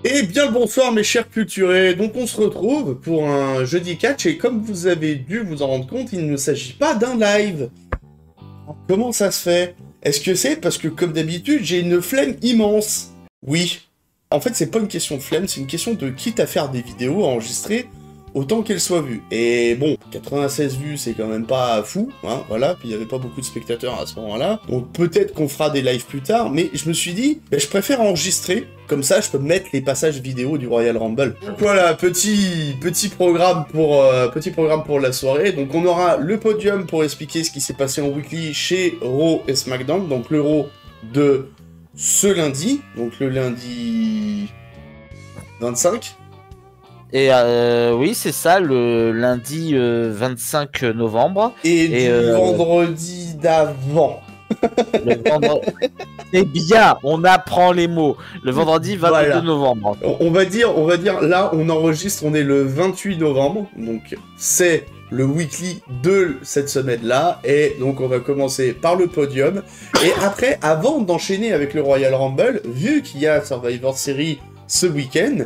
Et bien le bonsoir mes chers culturés, donc on se retrouve pour un jeudi catch et comme vous avez dû vous en rendre compte, il ne s'agit pas d'un live. Comment ça se fait? Est-ce que c'est parce que comme d'habitude j'ai une flemme immense? Oui. En fait c'est pas une question de flemme, c'est une question de quitte à faire des vidéos à enregistrer autant qu'elles soient vues. Et bon, 96 vues c'est quand même pas fou, hein, voilà, puis il y avait pas beaucoup de spectateurs à ce moment-là. Donc peut-être qu'on fera des lives plus tard, mais je me suis dit, je préfère enregistrer. Comme ça, je peux mettre les passages vidéo du Royal Rumble. Donc voilà, petit programme pour la soirée. Donc on aura le podium pour expliquer ce qui s'est passé en weekly chez Raw et SmackDown. Donc le Raw de ce lundi, donc le lundi 25. Et oui, c'est ça, le lundi 25 novembre. Et du vendredi d'avant. Le vendredi... C'est bien, on apprend les mots. Le vendredi 22 voilà. Novembre. On va dire, là, on enregistre, on est le 28 novembre, donc c'est le weekly de cette semaine-là, et donc on va commencer par le podium, et après, avant d'enchaîner avec le Royal Rumble, vu qu'il y a Survivor Series ce week-end,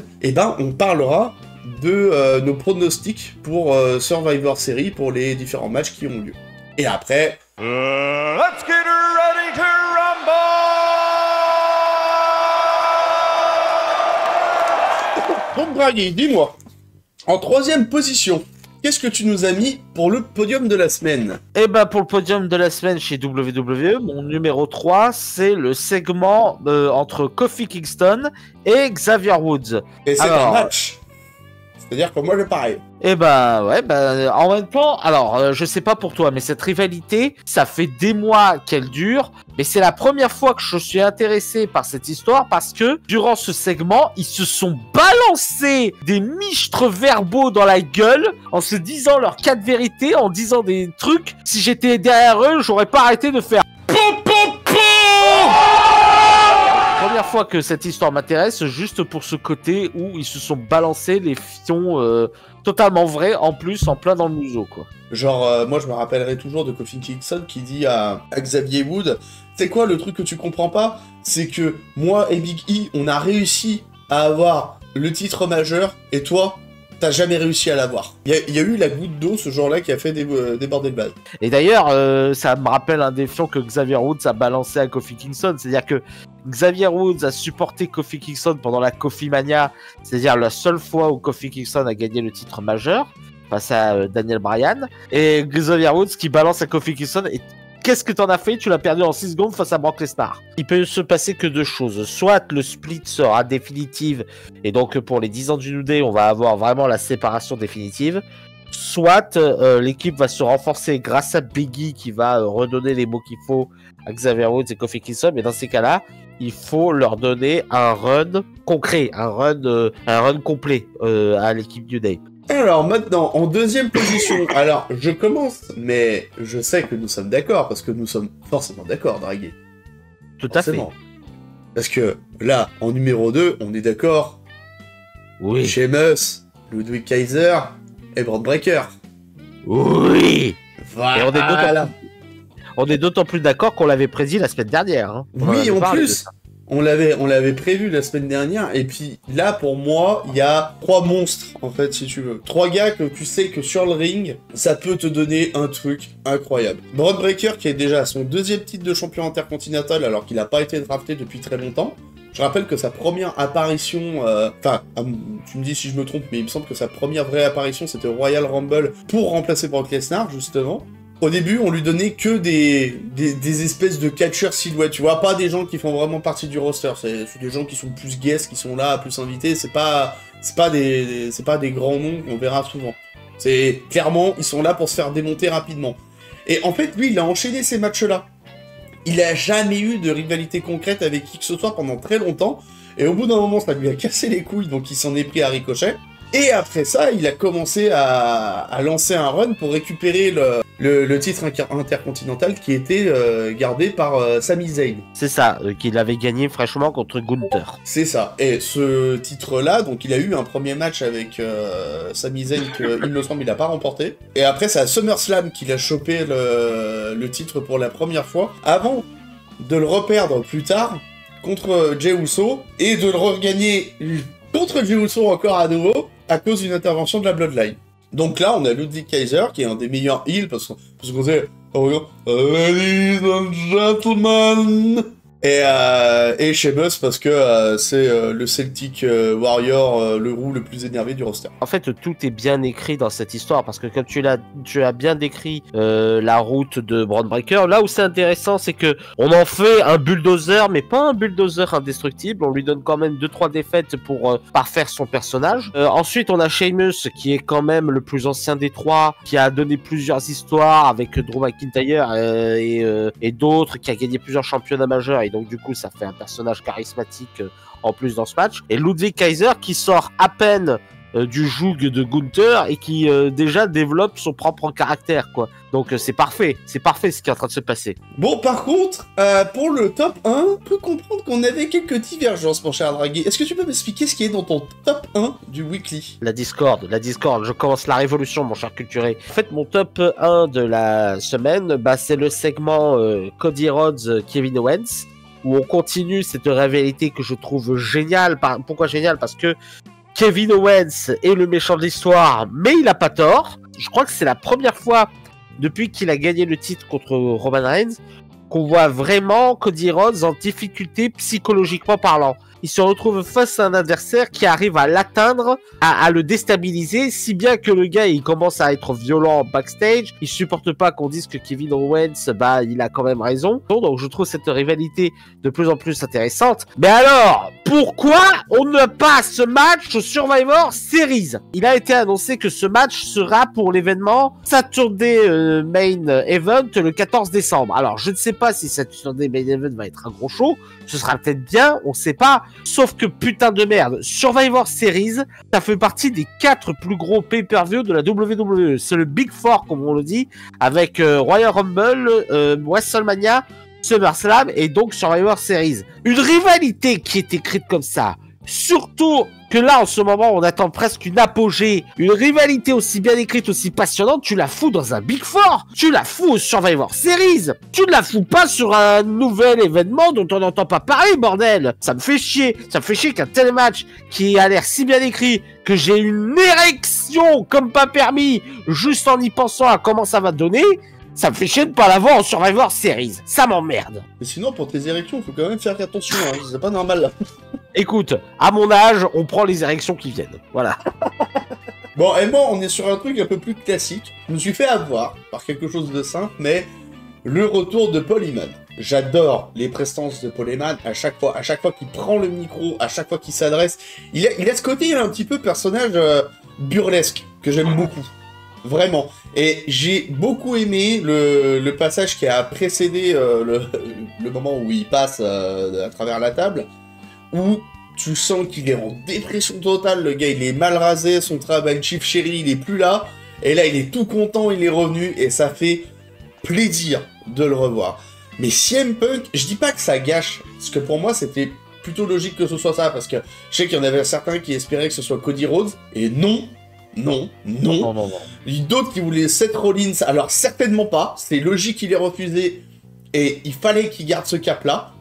on parlera de nos pronostics pour Survivor Series, pour les différents matchs qui ont lieu. Et après... let's get ready to rumble! Donc Bragi, dis-moi, en troisième position, qu'est-ce que tu nous as mis pour le podium de la semaine? Eh ben pour le podium de la semaine chez WWE, mon numéro 3, c'est le segment entre Kofi Kingston et Xavier Woods. Et c'est un match. C'est-à-dire que moi, je pareil. Eh ben, ouais, en même temps, alors, je sais pas pour toi, mais cette rivalité, ça fait des mois qu'elle dure, mais c'est la première fois que je suis intéressé par cette histoire parce que, durant ce segment, ils se sont balancés des michtres verbaux dans la gueule en se disant leurs quatre vérités, en disant des trucs. Si j'étais derrière eux, j'aurais pas arrêté de faire première fois que cette histoire m'intéresse, juste pour ce côté où ils se sont balancés les fions totalement vrais, en plus, en plein dans le museau, quoi. Genre, moi je me rappellerai toujours de Kofi Kingston qui dit à Xavier Woods, c'est quoi le truc que tu comprends pas? C'est que moi et Big E, on a réussi à avoir le titre majeur, et toi, t'as jamais réussi à l'avoir. Il y a eu la goutte d'eau ce jour-là qui a fait déborder le base. Et d'ailleurs, ça me rappelle un des fions que Xavier Woods a balancé à Kofi Kingston, c'est-à-dire que Xavier Woods a supporté Kofi Kingston pendant la Kofi Mania, c'est-à-dire la seule fois où Kofi Kingston a gagné le titre majeur face à Daniel Bryan, et Xavier Woods qui balance à Kofi Kingston et qu'est-ce que t'en as fait? Tu l'as perdu en 6 secondes face à Brock Lesnar. Il peut se passer que deux choses. Soit le split sera définitif, et donc pour les 10 ans du New Day, on va avoir vraiment la séparation définitive. Soit l'équipe va se renforcer grâce à Biggie qui va redonner les mots qu'il faut à Xavier Woods et Kofi Kingston. Mais dans ces cas-là, il faut leur donner un run concret, un run complet à l'équipe New Day. Alors maintenant, en deuxième position, alors je commence, mais je sais que nous sommes d'accord, parce que nous sommes forcément d'accord, Dragué. Tout à fait. Parce que là, en numéro 2, on est d'accord. Oui. Sheamus, Ludwig Kaiser et Braun Breaker. Oui. Voilà. Et on est d'autant plus d'accord qu'on l'avait prédit la semaine dernière. Hein. Oui, en plus. On l'avait prévu la semaine dernière, et puis là, pour moi, il y a 3 monstres, en fait, si tu veux. 3 gars que tu sais que sur le ring, ça peut te donner un truc incroyable. Braun Breaker, qui est déjà à son 2e titre de champion intercontinental, alors qu'il n'a pas été drafté depuis très longtemps. Je rappelle que sa première apparition, tu me dis si je me trompe, mais il me semble que sa première vraie apparition, c'était au Royal Rumble pour remplacer Brock Lesnar, justement. Au début, on lui donnait que des espèces de catcheurs silhouettes, tu vois, pas des gens qui font vraiment partie du roster, c'est des gens qui sont plus guests, qui sont là, plus invités, c'est pas des grands noms qu'on verra souvent. C'est clairement, ils sont là pour se faire démonter rapidement. Et en fait, lui, il a enchaîné ces matchs-là. Il a jamais eu de rivalité concrète avec qui que ce soit pendant très longtemps, et au bout d'un moment, ça lui a cassé les couilles, donc il s'en est pris à Ricochet. Et après ça, il a commencé à lancer un run pour récupérer le titre intercontinental qui était gardé par Sami Zayn. C'est ça, qu'il avait gagné fraîchement contre Gunther. C'est ça. Et ce titre-là, donc il a eu un premier match avec Sami Zayn que, il me semble, il n'a pas remporté. Et après, c'est à SummerSlam qu'il a chopé le titre pour la première fois, avant de le reperdre plus tard contre Jey Uso, et de le regagner contre Jey Uso encore à nouveau, à cause d'une intervention de la Bloodline. Donc là, on a Ludwig Kaiser, qui est un des meilleurs heals, parce qu'on sait, Ladies and gentlemen, et Sheamus parce que c'est le Celtic Warrior, le roux le plus énervé du roster. En fait, tout est bien écrit dans cette histoire parce que comme tu as bien décrit la route de Bron Breakker, là où c'est intéressant, c'est que on en fait un bulldozer, mais pas un bulldozer indestructible. On lui donne quand même 2-3 défaites pour parfaire son personnage. Ensuite, on a Sheamus qui est quand même le plus ancien des trois, qui a donné plusieurs histoires avec Drew McIntyre et d'autres, qui a gagné plusieurs championnats majeurs. Et donc du coup ça fait un personnage charismatique en plus dans ce match. Et Ludwig Kaiser qui sort à peine du joug de Gunther et qui déjà développe son propre caractère, quoi. Donc c'est parfait ce qui est en train de se passer. Bon, par contre, pour le top 1, on peut comprendre qu'on avait quelques divergences, mon cher Draghi. Est-ce que tu peux m'expliquer ce qui est dans ton top 1 du Weekly? La Discord, je commence la révolution, mon cher culturé. En fait, mon top 1 de la semaine, c'est le segment Cody Rhodes, Kevin Owens, où on continue cette rivalité que je trouve géniale. Pourquoi géniale? Parce que Kevin Owens est le méchant de l'histoire, mais il a pas tort. Je crois que c'est la première fois depuis qu'il a gagné le titre contre Roman Reigns qu'on voit vraiment Cody Rhodes en difficulté psychologiquement parlant. Il se retrouve face à un adversaire qui arrive à l'atteindre, à le déstabiliser, si bien que le gars, il commence à être violent backstage. Il supporte pas qu'on dise que Kevin Owens, il a quand même raison. Donc je trouve cette rivalité de plus en plus intéressante. Mais alors, pourquoi on n'a pas ce match Survivor Series? Il a été annoncé que ce match sera pour l'événement Saturday Main Event le 14 décembre. Alors, je ne sais pas si Saturday Main Event va être un gros show. Ce sera peut-être bien, on sait pas. Sauf que putain de merde, Survivor Series, ça fait partie des 4 plus gros pay-per-view de la WWE. C'est le Big Four, comme on le dit, avec Royal Rumble, WrestleMania, SummerSlam et donc Survivor Series. Une rivalité qui est écrite comme ça. Surtout que là, en ce moment, on attend presque une apogée. Une rivalité aussi bien écrite, aussi passionnante, tu la fous dans un Big Four. Tu la fous au Survivor Series. Tu ne la fous pas sur un nouvel événement dont on n'entend pas parler, bordel. Ça me fait chier. Ça me fait chier qu'un tel match qui a l'air si bien écrit que j'ai une érection comme pas permis juste en y pensant à comment ça va donner. Ça me fait chier de pas l'avoir en Survivor Series. Ça m'emmerde. Mais sinon, pour tes érections, faut quand même faire attention, hein. C'est pas normal, là. Écoute, à mon âge, on prend les érections qui viennent. Voilà. Bon, et moi, on est sur un truc un peu plus classique. Je me suis fait avoir par quelque chose de simple, mais le retour de Paul Heyman. J'adore les prestances de Paul Heyman à chaque fois qu'il prend le micro, à chaque fois qu'il s'adresse. Il a ce côté un petit peu personnage burlesque que j'aime beaucoup. Vraiment. Et j'ai beaucoup aimé le passage qui a précédé le moment où il passe à travers la table, où tu sens qu'il est en dépression totale, le gars il est mal rasé, son travail Chief Chéri il est plus là, et là il est tout content, il est revenu, et ça fait plaisir de le revoir. Mais CM Punk, je dis pas que ça gâche, parce que pour moi c'était plutôt logique que ce soit ça, parce que je sais qu'il y en avait certains qui espéraient que ce soit Cody Rhodes, et non. D'autres qui voulaient Seth Rollins, alors certainement pas, c'est logique qu'il ait refusé, et il fallait qu'il garde ce cap-là,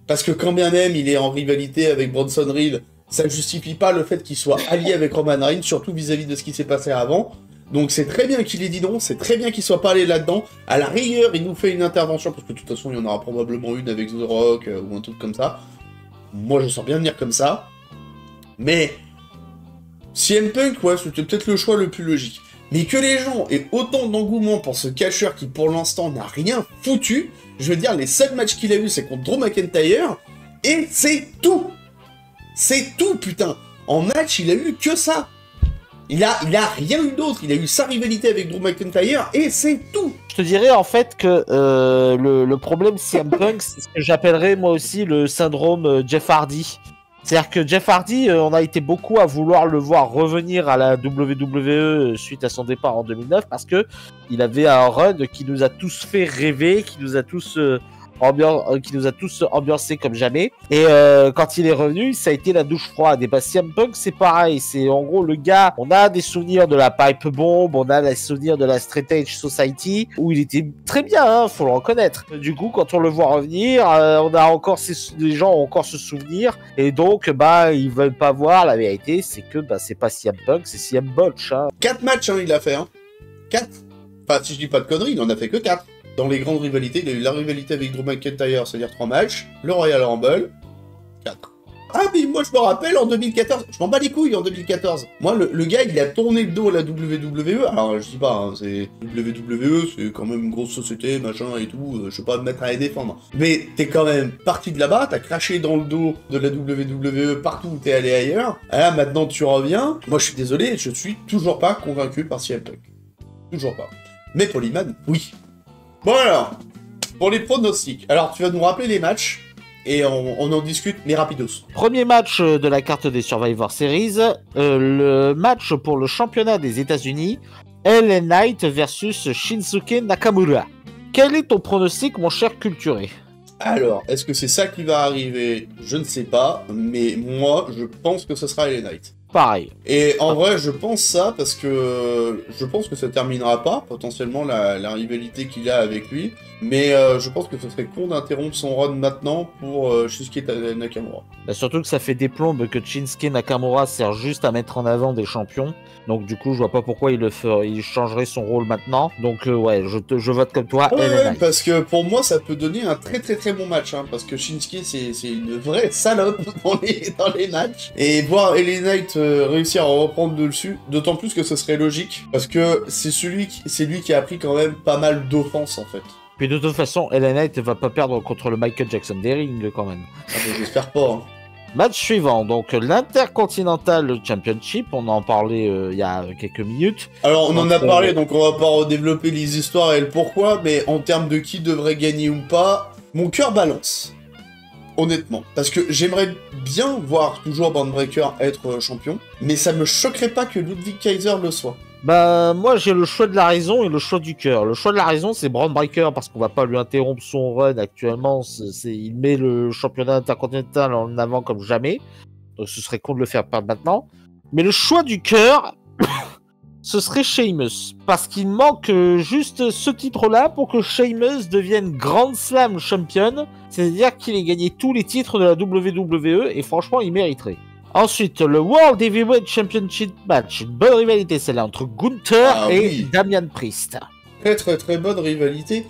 parce que quand bien même il est en rivalité avec Bronson Reed, ça ne justifie pas le fait qu'il soit allié avec Roman Reigns, surtout vis-à-vis de ce qui s'est passé avant. Donc c'est très bien qu'il ait dit non, c'est très bien qu'il soit pas allé là-dedans. À la rigueur, il nous fait une intervention, parce que de toute façon il y en aura probablement une avec The Rock, ou un truc comme ça. Moi je sens bien venir comme ça. Mais CM Punk, ouais, c'était peut-être le choix le plus logique. Mais que les gens aient autant d'engouement pour ce catcheur qui pour l'instant n'a rien foutu, je veux dire, les seuls matchs qu'il a eu c'est contre Drew McIntyre, et c'est tout. C'est tout, putain. En match, il a eu que ça. Il a rien eu d'autre, il a eu sa rivalité avec Drew McIntyre, et c'est tout. Je te dirais en fait que le problème CM Punk, c'est ce que j'appellerais moi aussi le syndrome Jeff Hardy. C'est-à-dire que Jeff Hardy, on a été beaucoup à vouloir le voir revenir à la WWE suite à son départ en 2009 parce que il avait un run qui nous a tous fait rêver, qui nous a tous qui nous a tous ambiancés comme jamais. Et quand il est revenu, ça a été la douche froide. Et bah CM Punk, c'est pareil. C'est en gros le gars. On a des souvenirs de la Pipe Bomb, on a les souvenirs de la Straight Edge Society où il était très bien, hein, faut le reconnaître. Du coup, quand on le voit revenir, on a encore les gens ont encore ce souvenir. Et donc, bah, ils veulent pas voir. La vérité, c'est que bah, c'est pas CM Punk, c'est CM Botch. Hein. 4 matchs, hein, il a fait. Hein. 4. Enfin, si je dis pas de conneries, il en a fait que 4. Dans les grandes rivalités, il a eu la rivalité avec Drew McIntyre, c'est-à-dire 3 matchs. Le Royal Rumble, 4. Ah, mais moi, je me rappelle, en 2014, je m'en bats les couilles en 2014. Moi, le gars, il a tourné le dos à la WWE. Alors, je dis pas, hein, c'est WWE, c'est quand même une grosse société, machin et tout. Je vais pas me mettre à les défendre. Mais t'es quand même parti de là-bas, t'as craché dans le dos de la WWE partout où t'es allé ailleurs. Et là, maintenant, tu reviens. Moi, je suis désolé, je suis toujours pas convaincu par CM Punk. Toujours pas. Mais Polyman, oui. Bon alors, pour les pronostics. Alors, tu vas nous rappeler les matchs. Et on en discute, mais rapidos. Premier match de la carte des Survivor Series, le match pour le championnat des États-Unis, LA Knight versus Shinsuke Nakamura. Quel est ton pronostic, mon cher culturé? Alors, est-ce que c'est ça qui va arriver? Je ne sais pas, mais moi, je pense que ce sera LA Knight. Pareil. Et en vrai, je pense ça parce que je pense que ça terminera pas, potentiellement, la rivalité qu'il a avec lui. Mais je pense que ce serait con d'interrompre son run maintenant pour Shinsuke Nakamura. Bah surtout que ça fait des plombes que Shinsuke Nakamura sert juste à mettre en avant des champions. Donc du coup, je vois pas pourquoi il changerait son rôle maintenant. Donc ouais, je vote comme toi. Ouais, parce que pour moi, ça peut donner un très très très bon match. Hein, parce que Shinsuke, c'est une vraie salope dans les matchs. Et voir LA Knight réussir à reprendre le dessus, d'autant plus que ce serait logique. Parce que c'est lui qui a pris quand même pas mal d'offenses en fait. Puis de toute façon, LA Knight va pas perdre contre le Michael Jackson des rings quand même. Ah, j'espère pas. Hein. Match suivant, donc l'Intercontinental Championship, on en parlait il y a quelques minutes. Alors on en a parlé, donc on va pas redévelopper les histoires et le pourquoi, mais en termes de qui devrait gagner ou pas, mon cœur balance. Honnêtement. Parce que j'aimerais bien voir toujours Bron Breakker être champion, mais ça me choquerait pas que Ludwig Kaiser le soit. Bah moi j'ai le choix de la raison et le choix du cœur. Le choix de la raison c'est Bron Breakker parce qu'on va pas lui interrompre son run actuellement. Il met le championnat intercontinental en avant comme jamais. Donc ce serait con de le faire perdre maintenant. Mais le choix du cœur, ce serait Sheamus. Parce qu'il manque juste ce titre-là pour que Sheamus devienne Grand Slam Champion. C'est-à-dire qu'il ait gagné tous les titres de la WWE et franchement il mériterait. Ensuite, le World Heavyweight Championship match. Une bonne rivalité, celle-là, entre Gunther et Damian Priest. Très très très bonne rivalité.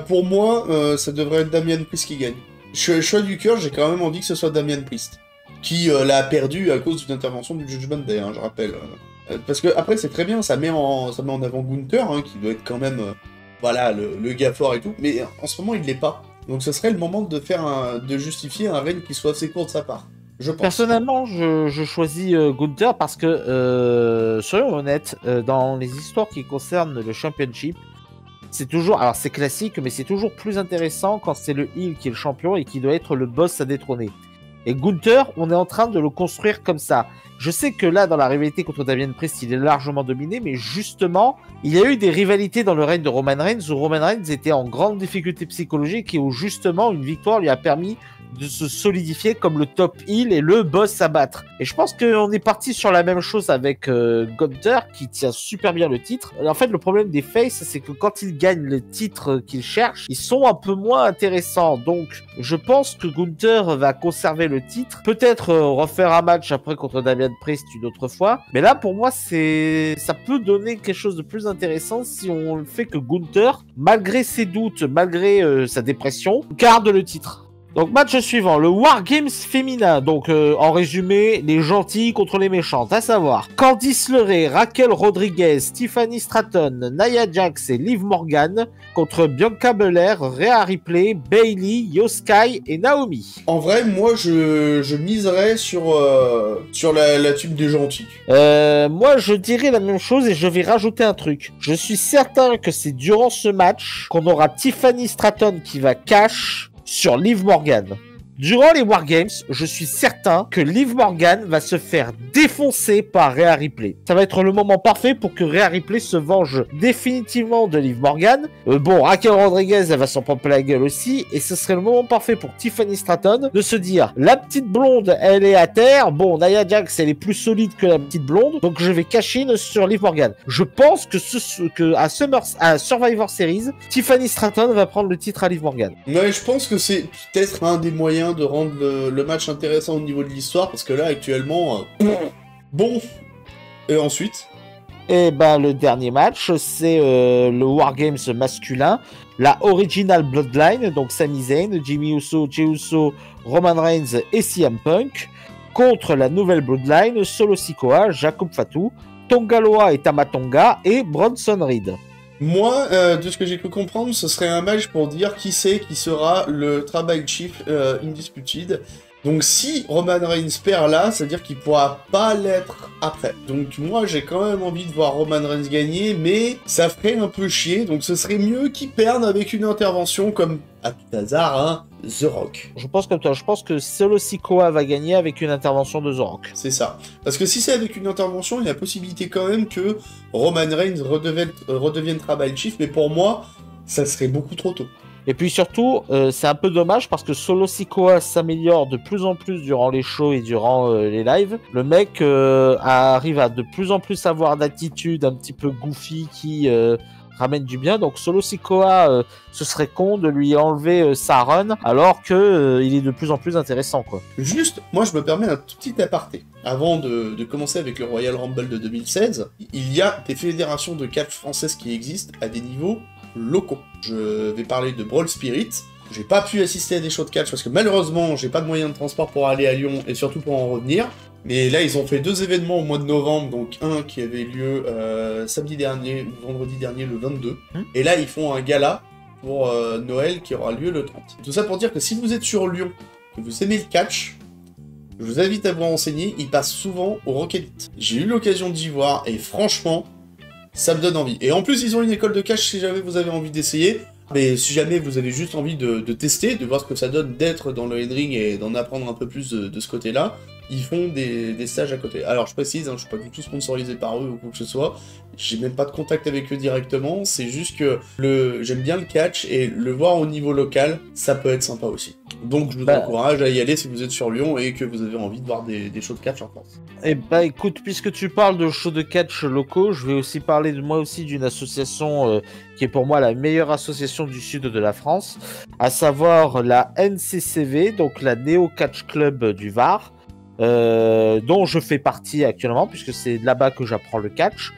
Pour moi, ça devrait être Damian Priest qui gagne. Choix du cœur, j'ai quand même envie que ce soit Damian Priest. Qui l'a perdu à cause d'une intervention du Judgment Day, hein, je rappelle. Parce que après, c'est très bien, ça met en avant Gunther, hein, qui doit être quand même voilà, le gars fort et tout. Mais en ce moment, il l'est pas. Donc ce serait le moment de justifier un règne qui soit assez court de sa part. Personnellement, je choisis Gunther parce que, soyons honnêtes, dans les histoires qui concernent le Championship, c'est toujours, alors c'est classique, mais c'est toujours plus intéressant quand c'est le heel qui est le champion et qui doit être le boss à détrôner. Et Gunther, on est en train de le construire comme ça. Je sais que là, dans la rivalité contre Damian Priest, il est largement dominé, mais justement, il y a eu des rivalités dans le règne de Roman Reigns où Roman Reigns était en grande difficulté psychologique et où justement une victoire lui a permis de se solidifier comme le top heel et le boss à battre. Et je pense qu'on est parti sur la même chose avec Gunther qui tient super bien le titre. En fait, le problème des faces, c'est que quand ils gagnent le titre qu'ils cherchent, ils sont un peu moins intéressants. Donc, je pense que Gunther va conserver le titre. Peut-être refaire un match après contre Damian Priest une autre fois. Mais là, pour moi, ça peut donner quelque chose de plus intéressant si on fait que Gunther, malgré ses doutes, malgré sa dépression, garde le titre. Donc match suivant, le War Games féminin, donc en résumé, les gentils contre les méchantes, à savoir Candice LeRae, Raquel Rodriguez, Tiffany Stratton, Nia Jax et Liv Morgan contre Bianca Belair, Rhea Ripley, Bayley, Io Sky et Naomi. En vrai, moi je miserais sur la team des gentils. Moi je dirais la même chose et je vais rajouter un truc. Je suis certain que c'est durant ce match qu'on aura Tiffany Stratton qui va cash sur Liv Morgan. Durant les Wargames, je suis certain que Liv Morgan va se faire défoncé par Rhea Ripley. Ça va être le moment parfait pour que Rhea Ripley se venge définitivement de Liv Morgan. Bon, Raquel Rodriguez, elle va s'en prendre la gueule aussi, et ce serait le moment parfait pour Tiffany Stratton de se dire, la petite blonde, elle est à terre, bon, Nia Jax, elle est plus solide que la petite blonde, donc je vais cacher sur Liv Morgan. Je pense que, à Survivor Series, Tiffany Stratton va prendre le titre à Liv Morgan. Mais je pense que c'est peut-être un des moyens de rendre le match intéressant au niveau de l'histoire, parce que là, actuellement... Bon, et ensuite? Et ben le dernier match, c'est le Wargames masculin, la Original Bloodline, donc Sami Zayn, Jimmy Uso, Jey Uso, Roman Reigns et CM Punk, contre la nouvelle Bloodline, Solo Sikoa, Jacob Fatu, Tonga Loa et Tama Tonga et Bronson Reed. Moi, de ce que j'ai pu comprendre, ce serait un match pour dire qui sera le Tribal Chief Undisputed. Donc si Roman Reigns perd là, c'est-à-dire qu'il pourra pas l'être après. Donc moi j'ai quand même envie de voir Roman Reigns gagner, mais ça ferait un peu chier, donc ce serait mieux qu'il perde avec une intervention comme, à tout hasard, hein, The Rock. Je pense comme toi, je pense que Solo Sikoa va gagner avec une intervention de The Rock. C'est ça. Parce que si c'est avec une intervention, il y a la possibilité quand même que Roman Reigns redevienne Tribal Chief, mais pour moi, ça serait beaucoup trop tôt. Et puis surtout, c'est un peu dommage parce que Solo Sikoa s'améliore de plus en plus durant les shows et durant les lives. Le mec arrive à de plus en plus avoir d'attitude un petit peu goofy qui ramène du bien. Donc Solo Sikoa, ce serait con de lui enlever sa run alors que il est de plus en plus intéressant, quoi. Juste, moi je me permets un tout petit aparté. Avant de commencer avec le Royal Rumble de 2016, il y a des fédérations de catch françaises qui existent à des niveaux locaux. Je vais parler de Brawl Spirit. J'ai pas pu assister à des shows de catch parce que malheureusement j'ai pas de moyen de transport pour aller à Lyon et surtout pour en revenir. Mais là ils ont fait 2 événements au mois de novembre, donc un qui avait lieu samedi dernier ou vendredi dernier le 22. Et là ils font un gala pour Noël qui aura lieu le 30. Tout ça pour dire que si vous êtes sur Lyon, que vous aimez le catch, je vous invite à vous renseigner, ils passent souvent au Rock Elite. J'ai eu l'occasion d'y voir et franchement, ça me donne envie. Et en plus, ils ont une école de catch si jamais vous avez envie d'essayer. Mais si jamais vous avez juste envie de tester, de voir ce que ça donne d'être dans le ring et d'en apprendre un peu plus de ce côté-là, ils font des stages à côté. Alors je précise, hein, je suis pas du tout sponsorisé par eux ou quoi que ce soit, j'ai même pas de contact avec eux directement, c'est juste que j'aime bien le catch et le voir au niveau local, ça peut être sympa aussi. Donc je vous encourage à y aller si vous êtes sur Lyon et que vous avez envie de voir des shows de catch en France. Eh bah écoute, puisque tu parles de shows de catch locaux, je vais aussi parler de moi aussi d'une association qui est pour moi la meilleure association du sud de la France, à savoir la NCCV, donc la Neo Catch Club du Var. Dont je fais partie actuellement puisque c'est là-bas que j'apprends le catch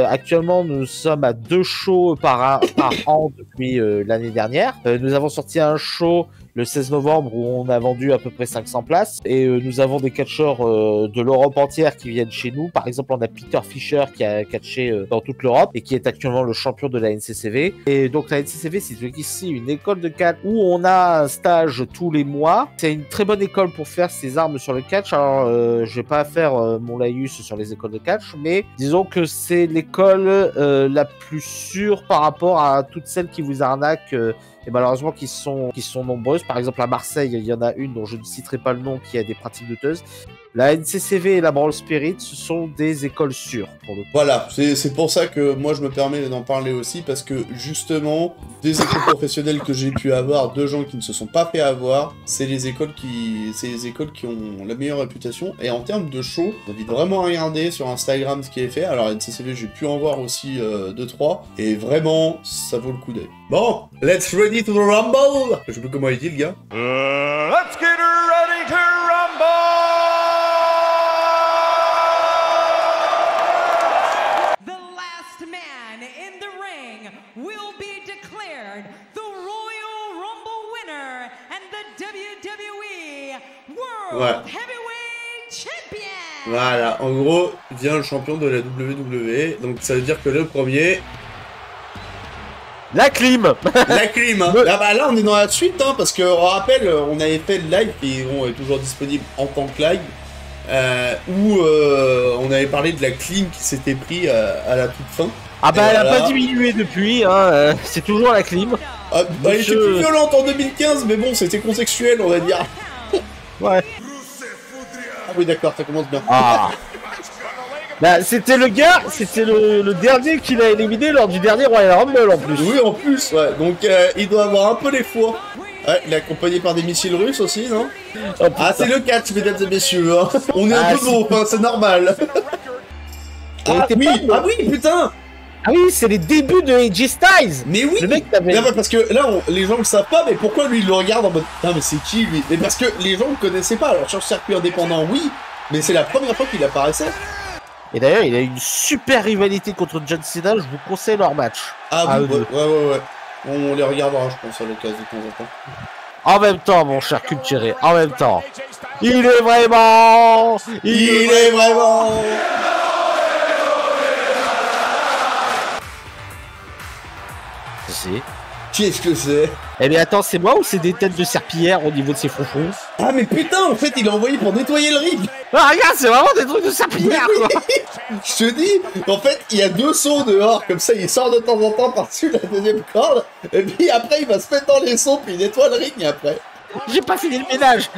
actuellement nous sommes à 2 shows par an depuis l'année dernière. Nous avons sorti un show le 16 novembre où on a vendu à peu près 500 places et nous avons des catcheurs de l'Europe entière qui viennent chez nous. Par exemple, on a Peter Fischer qui a catché dans toute l'Europe et qui est actuellement le champion de la NCCV. Et donc la NCCV, c'est ici une école de catch où on a un stage tous les mois. C'est une très bonne école pour faire ses armes sur le catch. Alors je vais pas faire mon laïus sur les écoles de catch, mais disons que c'est l'école la plus sûre par rapport à toutes celles qui vous arnaquent et malheureusement qui sont nombreuses. Par exemple à Marseille, il y en a une dont je ne citerai pas le nom qui a des pratiques douteuses. La NCCV et la Brawl Spirit, ce sont des écoles sûres pour le coup. Voilà, c'est pour ça que moi je me permets d'en parler aussi, parce que justement, des écoles professionnelles que j'ai pu avoir, de gens qui ne se sont pas fait avoir, c'est les écoles qui ont la meilleure réputation. Et en termes de show, j'invite vraiment à regarder sur Instagram ce qui est fait. Alors NCCV, j'ai pu en voir aussi 2-3, et vraiment, ça vaut le coup d'œil. Bon, let's ready to rumble. Je sais plus comment il dit le gars. Let's get ready to rumble. Will be declared the Royal Rumble winner and the WWE World Heavyweight Champion. Voilà, en gros, vient le champion de la WWE. Donc ça veut dire que le premier... La clim. La clim, hein. Là, on est dans la suite, hein, parce qu'on rappelle, on avait fait le live, qui est toujours disponible en tant que live, où on avait parlé de la clim qui s'était pris à la toute fin. Ah bah, elle a pas diminué depuis, hein, c'est toujours la clim. Ah, bah, elle était plus violente en 2015, mais bon, c'était contextuel, on va dire. Ouais. oui, d'accord, ça commence bien. Ah. Bah, c'était le gars, c'était le dernier qu'il a éliminé lors du dernier Royal Rumble en plus. Oui, en plus, ouais. Donc, il doit avoir un peu les fours. Ouais, il est accompagné par des missiles russes aussi, non? Oh, Ah, c'est le catch, mesdames et messieurs. Hein. On est un peu beau, hein, c'est normal. Ah oui, ah oui, putain. Ah oui, c'est les débuts de AJ Styles. Mais oui. Le mec t'avait... Non, mais parce que là, les gens le savent pas, mais pourquoi lui, il le regarde en mode... Putain, mais c'est qui, lui? Mais parce que les gens le connaissaient pas. Alors, sur le circuit indépendant, oui, mais c'est la première fois qu'il apparaissait. Et d'ailleurs, il a une super rivalité contre John Cena, je vous conseille leur match. Ah oui, ouais. On les regardera, je pense, à l'occasion de temps en temps. En même temps, mon cher Culturé, en même temps. Il est vraiment... Il est vraiment... C'est... Qu'est-ce que c'est? Eh bien attends, c'est moi ou c'est des têtes de serpillière au niveau de ses fronçons? Ah mais putain, en fait, il a envoyé pour nettoyer le ring. Ah regarde, c'est vraiment des trucs de serpillière quoi. Je te dis, en fait, il y a 2 sauts dehors, comme ça, il sort de temps en temps par-dessus la deuxième corde, et puis après, il va se mettre dans les sauts, puis il nettoie le ring après. J'ai pas fini le ménage.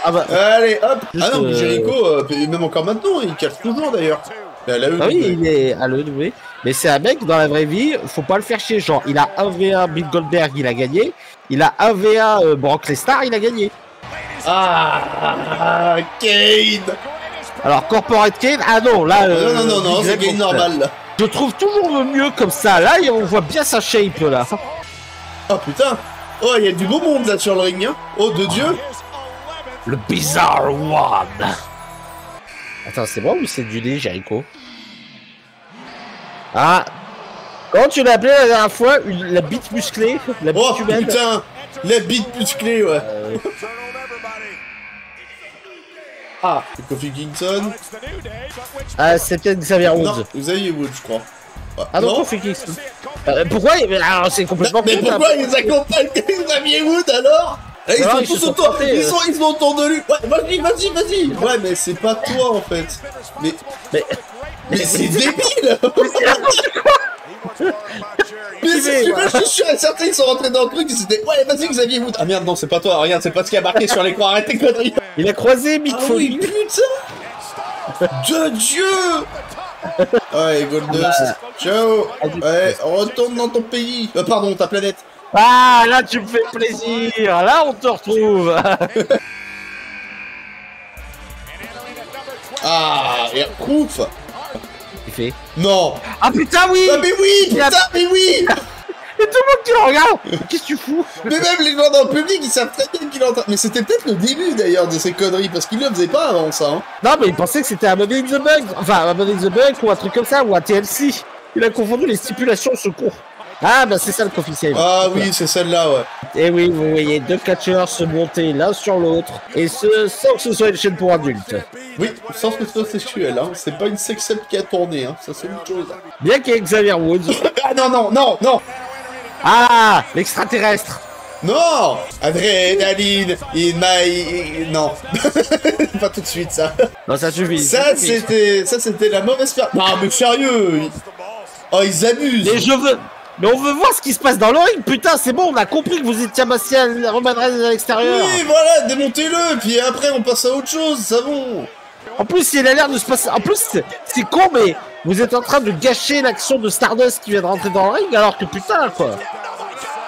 Ah bah... Allez, hop. Juste, ah non, mais Jericho, même encore maintenant, il cache toujours d'ailleurs. Ah oui, il est à l'EW. Mais c'est un mec, dans la vraie vie, faut pas le faire chier. Genre, il a 1v1 Bill Goldberg, il a gagné. Il a 1v1 Brock Lesnar, il a gagné. Ah, Kane. Alors, Corporate Kane, ah non, là... non, c'est Kane normal, là. Je trouve toujours le mieux comme ça. Là, on voit bien sa shape, là. Oh, putain. Oh, il y a du beau monde, là, sur le ring, hein. Oh, de Dieu. Le Bizarre One. Attends, c'est moi ou c'est du nez, Jericho? Ah, comment tu l'as appelé la dernière fois? La bite musclée? La bite humaine? Putain, la bite musclée, ouais. Ah, c'est Kofi Kingston. Ah, c'est peut-être Xavier Woods. Non, Xavier Woods, je crois. Ah non, Kofi Kingston. Pourquoi? Alors, c'est complètement... Mais pourquoi ils accompagnent Xavier Woods, alors? Là, ils sont tous autour, ils sont autour de lui. Ouais, vas-y. Ouais, mais c'est pas toi, en fait. Mais c'est débile. Mais c'est super, je suis sûr et certain qu'ils sont rentrés dans le truc, ils étaient ouais, vas-y Xavier Woods. Ah merde, non, c'est pas toi, regarde, c'est pas ce qui a marqué sur l'écran, arrête tes conneries. Il a croisé Mick Foley. Oui, putain. De Dieu. Ouais, Goldust, ciao. Ouais, retourne dans ton pays. Pardon, ta planète. Ah, là tu me fais plaisir, là on te retrouve. Ah, et ouf. Il fait non. Ah putain oui. Ah mais oui, putain, mais oui. Et tout le monde qui le regarde. Qu'est-ce que tu fous? Mais même les gens dans le public, ils savent très bien qu'il est en train... Mais c'était peut-être le début d'ailleurs de ces conneries, parce qu'il le faisait pas avant ça. Hein. Non mais il pensait que c'était un Money in the Bank. Enfin, un Money in the Bank ou un truc comme ça, ou un TLC. Il a confondu les stipulations, ce con. Ah bah c'est ça le Coffee Save. Ah oui, c'est celle-là, ouais. Et oui, vous voyez deux catcheurs se monter l'un sur l'autre, et ce sans que ce soit une chaîne pour adultes. Oui, sans que ce soit sexuel, hein. C'est pas une sextape qui a tourné, hein. Ça c'est autre chose. Bien qu'il y ait Xavier Woods. Ah non. Ah, l'extraterrestre. Non, adrénaline, non. Pas tout de suite, ça. Non, ça suffit. Ça c'était la mauvaise faire. Non, mais sérieux. Oh, ils abusent. Mais on veut voir ce qui se passe dans le ring, putain, c'est bon, on a compris que vous étiez amassé à Roman Reigns à l'extérieur. Oui, voilà, démontez-le, puis après on passe à autre chose, ça bon. En plus, il a l'air de se passer... En plus, c'est con, mais vous êtes en train de gâcher l'action de Stardust qui vient de rentrer dans le ring, alors que putain, quoi.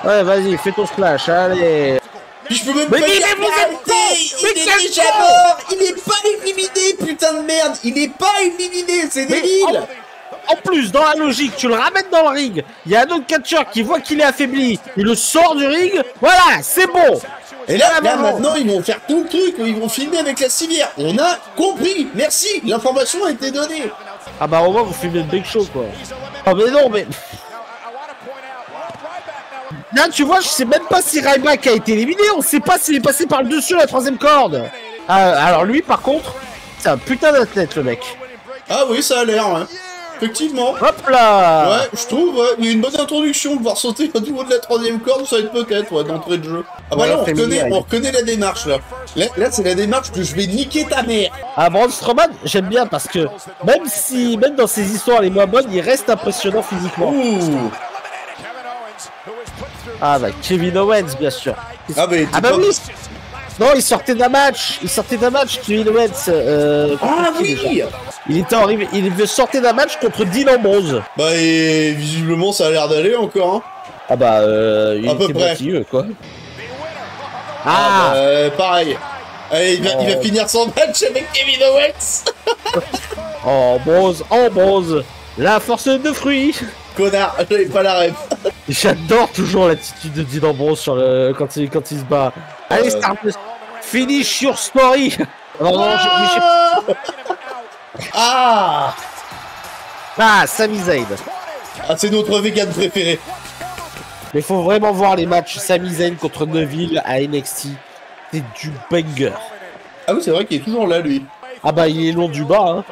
Ouais, vas-y, fais ton splash, allez. Puis je peux même pas dire... Il est déjà mort. Il est pas éliminé, putain de merde. Il est pas éliminé, c'est débile. En plus, dans la logique, tu le ramènes dans le ring, il y a un autre catcheur qui voit qu'il est affaibli, il le sort du ring, voilà, c'est bon. Et là, maintenant, ils vont faire tout le truc, ils vont filmer avec la civière. On a compris, merci, l'information a été donnée. Ah bah au moins, vous filmez le Big Show, quoi. Oh mais non, mais... Là, tu vois, je sais même pas si Ryback a été éliminé, on sait pas s'il est passé par le dessus la troisième corde. Alors lui, par contre, c'est un putain d'athlète, le mec. Ah oui, ça a l'air, hein. Effectivement. Hop là. Ouais, je trouve, ouais, il y a une bonne introduction, de voir sauter au niveau de la troisième corde, ça va être peut-être, ouais, d'entrée de jeu. Ah bah là, on reconnaît la démarche, là. Là, c'est la démarche de je vais niquer ta mère. Ah, Braun Strowman, j'aime bien parce que même dans ses histoires les moins bonnes, il reste impressionnant physiquement. Ouh. Ah bah Kevin Owens, bien sûr. Ah bah, oui. Non, il sortait d'un match. Kevin Owens. Ah oui déjà. Il était horrible. Il sortait d'un match contre Dean Ambrose. Bah et visiblement ça a l'air d'aller encore, hein. Ah bah, il à peu était près. motivé, quoi. Ah pareil. Allez, il va finir son match avec Kevin Owens. Ambrose. La force de fruits. Connard, j'avais pas la rêve. J'adore toujours l'attitude de Dean Ambrose quand il se bat. Allez, Stardust, finish your story. Ah, Sami Zayn. ah, c'est notre vegan préféré. Mais faut vraiment voir les matchs Sami Zayn contre Neville à NXT. C'est du banger. Ah oui, c'est vrai qu'il est toujours là, lui. Ah bah, il est long du bas, hein.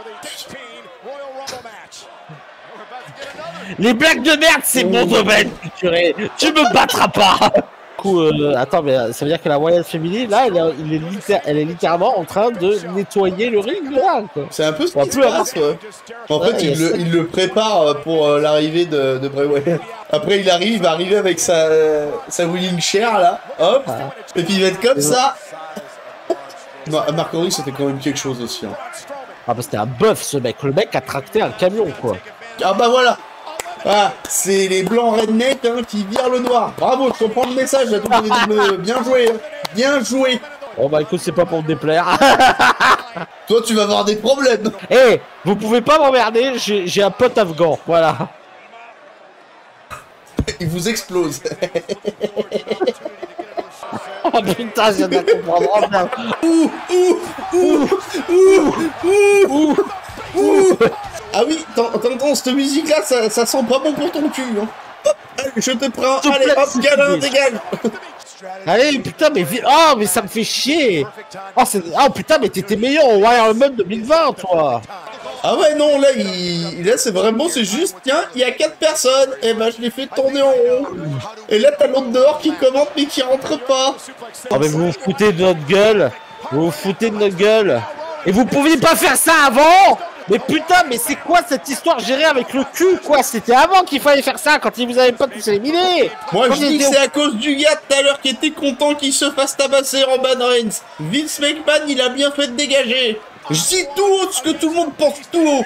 Les blagues de merde, c'est mon domaine, tu me battras pas. Du coup, attends, mais ça veut dire que la Royale féminine, là, elle est littéralement en train de nettoyer le ring, là, quoi. C'est un peu ce qui se passe, ouais. En fait, il le prépare pour l'arrivée de Bray Wyatt. Après, il va arriver avec sa wheeling chair, là, hop, et puis il va être comme ça. Non, Mark Henry, c'était quand même quelque chose aussi, hein. Ah bah, c'était un bœuf, ce mec. Le mec a tracté un camion, quoi. Ah bah voilà. Ah, c'est les blancs redneck, hein, qui virent le noir. Bravo, je comprends le message, là, tout le monde. Bien joué, hein. Bien joué. Bon bah écoute, c'est pas pour me déplaire. Toi, tu vas avoir des problèmes. Eh, vous pouvez pas m'emmerder, j'ai un pote afghan, voilà. Il vous explose. Oh putain, je viens de comprendre. Ah oui, t'entends cette musique-là, ça sent pas bon pour ton cul, hein. Hop, allez, je te prends, allez, hop, câlin, dégage. Allez, putain, mais ça me fait chier. Oh putain, mais t'étais meilleur au Royal Rumble 2020, toi. Ah ouais, non, là, c'est juste, tiens, il y a 4 personnes, et ben je les fais tourner en rond. Et là, t'as l'autre dehors qui commente, mais qui rentre pas. Oh, mais vous vous foutez de notre gueule. Et vous pouviez pas faire ça avant. Mais putain, mais c'est quoi cette histoire gérée avec le cul, quoi? C'était avant qu'il fallait faire ça, quand ils vous avaient pas tous éliminés. Moi, je dis que c'est à cause du gars tout à l'heure qui était content qu'il se fasse tabasser Roman Reigns. Vince McMahon, il a bien fait de dégager. Je dis tout haut ce que tout le monde pense tout haut.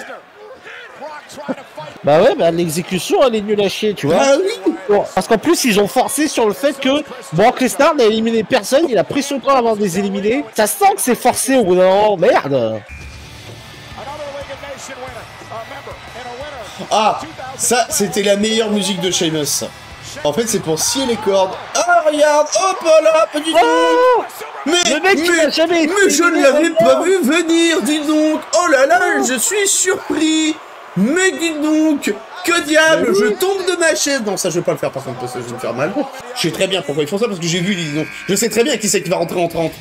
Bah ouais, bah l'exécution, elle est nulle à chier, tu vois. Ah oui. Bon, parce qu'en plus, ils ont forcé sur le fait que Brock Lesnar n'a éliminé personne, il a pris son temps avant de les éliminer. Ça sent que c'est forcé au bout d'un moment, merde. Ah, ça, c'était la meilleure musique de Sheamus. En fait, c'est pour scier les cordes. Ah, regarde, hop là, pas du tout. Mais je ne l'avais pas vu venir, dis donc. Oh là là, je suis surpris. Mais dis donc, que diable, je tombe de ma chaise. Non, ça, je vais pas le faire par contre, parce que je vais me faire mal. Je sais très bien pourquoi ils font ça, parce que j'ai vu, dis donc. Je sais très bien qui c'est qui va rentrer en 30.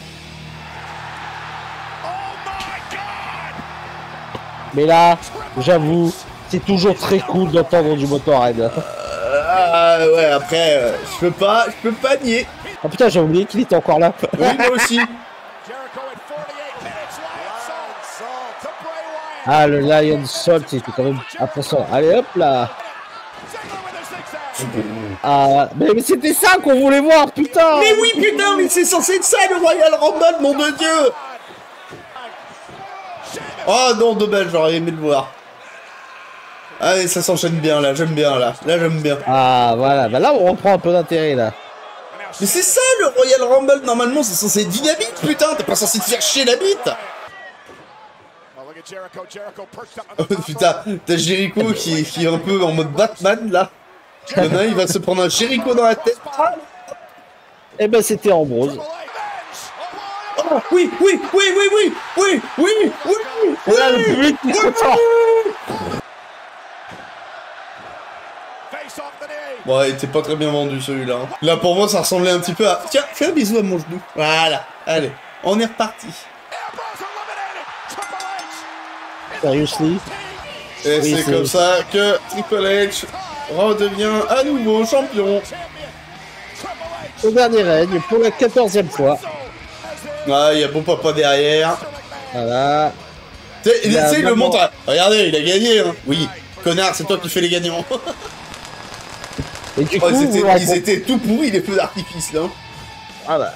Mais là, j'avoue, c'est toujours très cool d'entendre du Motorhead. Ouais, après, je peux pas nier. Oh putain, j'ai oublié qu'il était encore là. Oui, moi aussi. Ah, le Lion Salt, c'était quand même impressionnant. Allez, hop là. Ah, mais c'était ça qu'on voulait voir, putain. Mais oui, putain, mais c'est censé être ça, le Royal Rumble, nom de Dieu. Oh non, dommage, j'aurais aimé le voir. Allez, ça s'enchaîne bien, là, j'aime bien, là. Là, j'aime bien. Ah, voilà, bah là, on reprend un peu d'intérêt, là. Mais c'est ça, le Royal Rumble, normalement, c'est censé être dynamique, putain. T'es pas censé te faire chier la bite. Oh, putain, t'as Jericho qui est un peu en mode Batman, là. Il y en a un, il va se prendre un Jericho dans la tête. Eh ben, c'était Ambrose. Oh, oui. Là, le public est content. Ouais, il était pas très bien vendu, celui-là. Là, pour moi, ça ressemblait un petit peu à... Tiens, fais un bisou à mon genou. Voilà, allez, on est reparti. Seriously? Et oui, c'est comme ça que Triple H redevient à nouveau champion. Au dernier règne, pour la 14e fois. Ah, il y a Beau Papa derrière. Voilà. Tu sais, il le montre. Regardez, il a gagné, hein. Oui, connard, c'est toi qui fais les gagnants. Et du coup, ils étaient tout pourris, les feux d'artifice, là. Ah bah.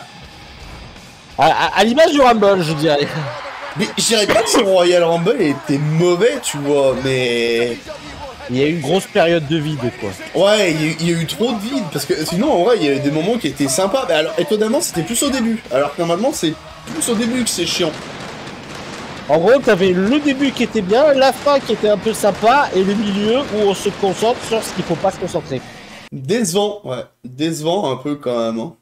À l'image du Rumble, je dirais. Mais je dirais pas que ce Royal Rumble était mauvais, tu vois, mais... Il y a eu une grosse période de vide, quoi. Ouais, il y a eu trop de vide, parce que sinon, en vrai, il y a eu des moments qui étaient sympas. Mais alors, étonnamment, c'était plus au début. Alors que normalement, c'est plus au début que c'est chiant. En gros, t'avais le début qui était bien, la fin qui était un peu sympa, et le milieu où on se concentre sur ce qu'il faut pas se concentrer. Décevant, ouais. Décevant un peu quand même, hein.